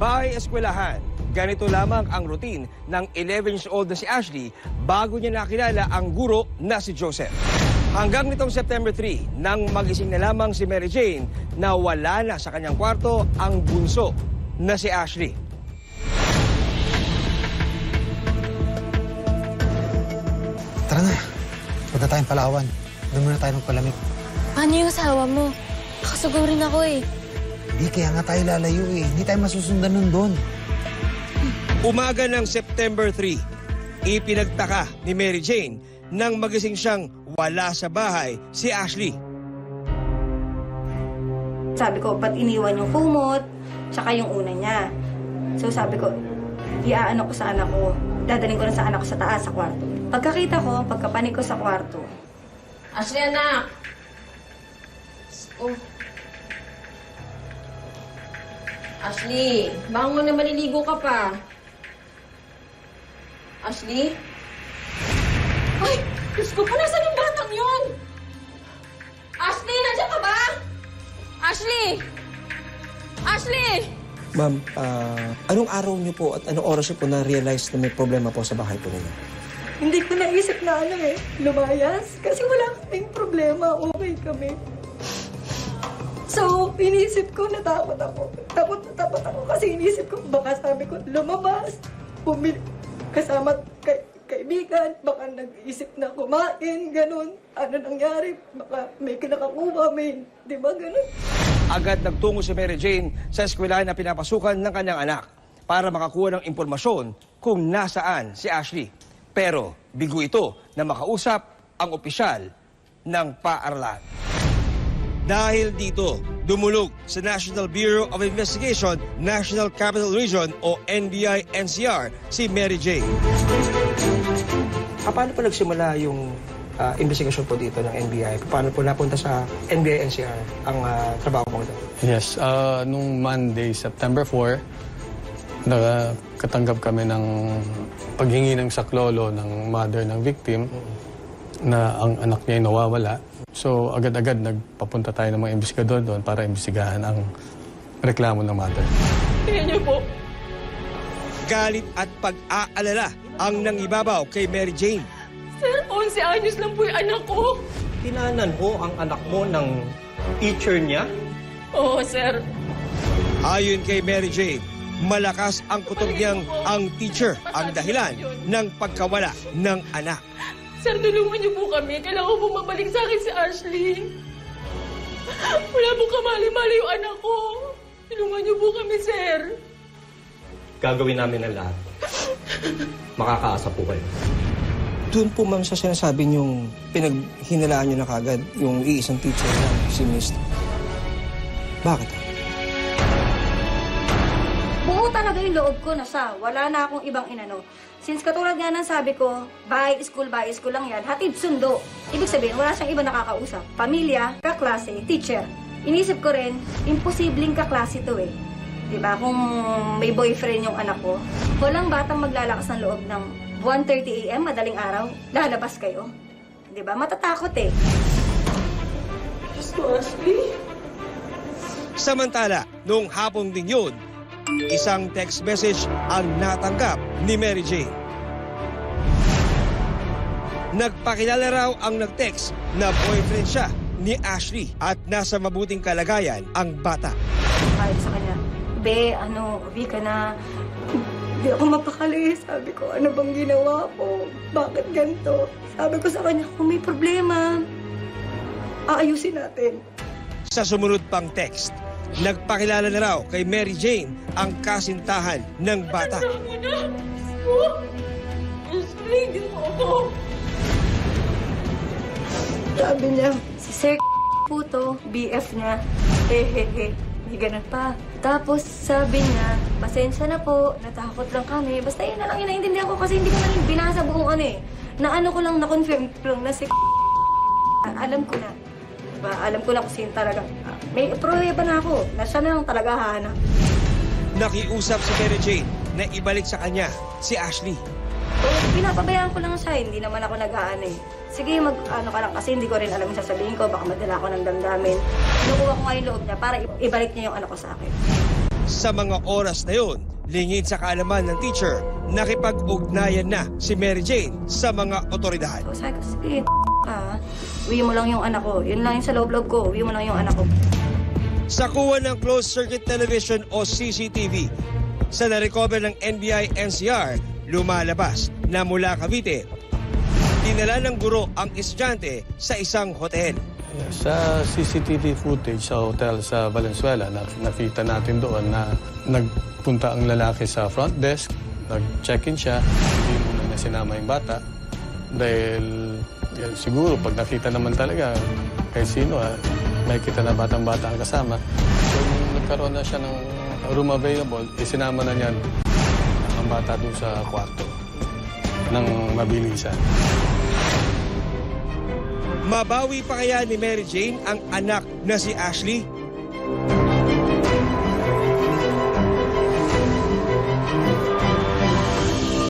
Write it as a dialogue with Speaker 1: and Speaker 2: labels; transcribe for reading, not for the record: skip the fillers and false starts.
Speaker 1: Bahay-eskwelahan, ganito lamang ang routine ng 11-years-old na si Ashley bago niya nakilala ang guro na si Joseph. Hanggang nitong September 3, nang magising na lamang si Mary Jane na wala na sa kanyang kwarto ang bunso na si Ashley.
Speaker 2: Tara na, punta tayong Palawan. Doon muna tayo magpalamig.
Speaker 3: Paano yung asawa mo? Nakasugurin ako eh.
Speaker 2: Hindi, kaya nga tayo lalayo eh. Hindi tayo masusundan nun doon.
Speaker 1: Umaga ng September 3, ipinagtaka ni Mary Jane nang magising siyang wala sa bahay si Ashley.
Speaker 4: Sabi ko, ba't iniwan yung kumot, tsaka yung una niya. So sabi ko, iaano ko sa anak ko, dadaling ko na sa anak ko sa taas, sa kwarto. Pagkakita ko, pagkapanik ko sa kwarto.
Speaker 3: Ashley, anak! Oh. Ashley, bangon na maliligo ka pa. Ashley? Ay! Diyos ko po, nasan yung batang yun? Ashley, nandiyan ka ba? Ashley! Ashley!
Speaker 1: Ma'am, anong araw niyo po at anong oras niyo po na-realize na may problema po sa bahay po ninyo?
Speaker 4: Hindi ko naisip na lumayas. Kasi wala kaming problema, okay kami. So, inisip ko, natakot ako. Takot ako kasi inisip ko, baka sabi ko, lumabas. Kasama kaibigan, baka nag-isip na kumain, ganun. Ano nangyari? Baka may kinakakuha, di ba ganun?
Speaker 1: Agad nagtungo si Mary Jane sa eskwelahan na pinapasukan ng kanyang anak para makakuha ng impormasyon kung nasaan si Ashley. Pero bigo ito na makausap ang opisyal ng paaralan. Dahil dito, dumulog sa National Bureau of Investigation, National Capital Region o NBI-NCR si Mary Jane. Paano po nagsimula yung investigasyon po dito ng NBI? Paano po napunta sa NBI-NCR ang trabaho po ito?
Speaker 5: Yes, nung Monday, September 4, nakatanggap kami ng paghingi ng saklolo ng mother ng victim na ang anak niya ay nawawala. So, agad-agad nagpapunta tayo ng mga investigador doon para imbestigahan ang reklamo ng mother.
Speaker 3: Tingnan niyo po.
Speaker 1: Galit at pag-aalala ang nangibabaw kay Mary Jane.
Speaker 3: Sir, 11 anyos lang po yung anak ko.
Speaker 6: Tinanan mo ang anak mo ng teacher niya?
Speaker 3: Oo, sir.
Speaker 1: Ayon kay Mary Jane, malakas ang kutob niyang ang teacher ang dahilan ng pagkawala ng anak.
Speaker 3: Sir, tulungan niyo po kami. Kailangan po mabalik sa akin si Ashley. Wala po kamali-mali yung anak ko. Tulungan niyo po kami, sir.
Speaker 6: Gagawin namin ang lahat. Makakaasa po kayo.
Speaker 1: Doon po ma'am sa sinasabi niyong pinaghinalaan niyo na kagad yung iisang teacher na si Miss. Bakit?
Speaker 4: Buo talaga yung loob ko na wala na akong ibang inano. Since katulad nga ng sabi ko, bahay school lang yan, hatid sundo. Ibig sabihin, wala siyang iba nakakausap. Pamilya, kaklase, teacher. Inisip ko rin, imposibleng kaklase to eh. Diba? Kung may boyfriend yung anak ko, walang batang maglalakas ng loob ng 1:30 AM, madaling araw, lalabas kayo. Diba? Matatakot eh.
Speaker 3: Ashley?
Speaker 1: Samantala, noong hapon din yun, isang text message ang natanggap ni Mary Jane. Nagpakilala raw ang nag-text na boyfriend siya ni Ashley at nasa mabuting kalagayan ang bata.
Speaker 4: Sabi sa kanya, Be, uwi ka na. Hindi ako mapakali. Sabi ko, ano bang ginawa ko? Bakit ganito? Sabi ko sa kanya, kung may problema, aayusin natin.
Speaker 1: Sa sumunod pang text, nagpakilala na raw kay Mary Jane ang kasintahan ng bata.
Speaker 3: Ashley, di mo ako.
Speaker 4: Sabi niya, si Sir Puto, BF niya. Hehehe. May ganun pa. Tapos sabi niya, pasensya na po, natakot lang kami. Basta yun na lang inaintindihan ko kasi hindi ko na binasa buong na ko lang, na-confirm lang na si alam ko na. Diba? Alam ko na kung sino talaga. May pruweba na ako na siya na lang talaga hahanap.
Speaker 1: Nakiusap si Mary Jane na ibalik sa kanya si Ashley.
Speaker 4: Pinapabayaan ko lang siya, hindi naman ako nag-aano eh. Sige, mag-ano ka lang kasi hindi ko rin alam yung sasabihin ko, baka madala ako ng damdamin. Kinukuha ko nga yung loob niya para ibalik niya yung anak ko sa akin.
Speaker 1: Sa mga oras na yon, lingid sa kaalaman ng teacher, nakipag-ugnayan na si Mary Jane sa mga otoridad.
Speaker 4: So, sabi ko, sige, ka. Uwi mo lang yung anak ko. Yun lang yung sa loob-loob ko. Uwi mo lang yung anak ko.
Speaker 1: Sa kuha ng closed-circuit television o CCTV, sa na-recover ng NBI-NCR, lumalabas na mula Cavite, dinala ng guro ang estudyante sa isang hotel.
Speaker 5: Sa CCTV footage sa hotel sa Valenzuela, nakita natin doon na nagpunta ang lalaki sa front desk, nag-check-in siya, hindi muna na sinama yung bata. Dahil siguro pag nakita naman talaga kahit sino, may kita na batang-bata ang kasama. So nung nagkaroon na siya ng room available, isinama na niya ang bata doon sa kwarto ng mabilisan.
Speaker 1: Mabawi pa kaya ni Mary Jane ang anak na si Ashley?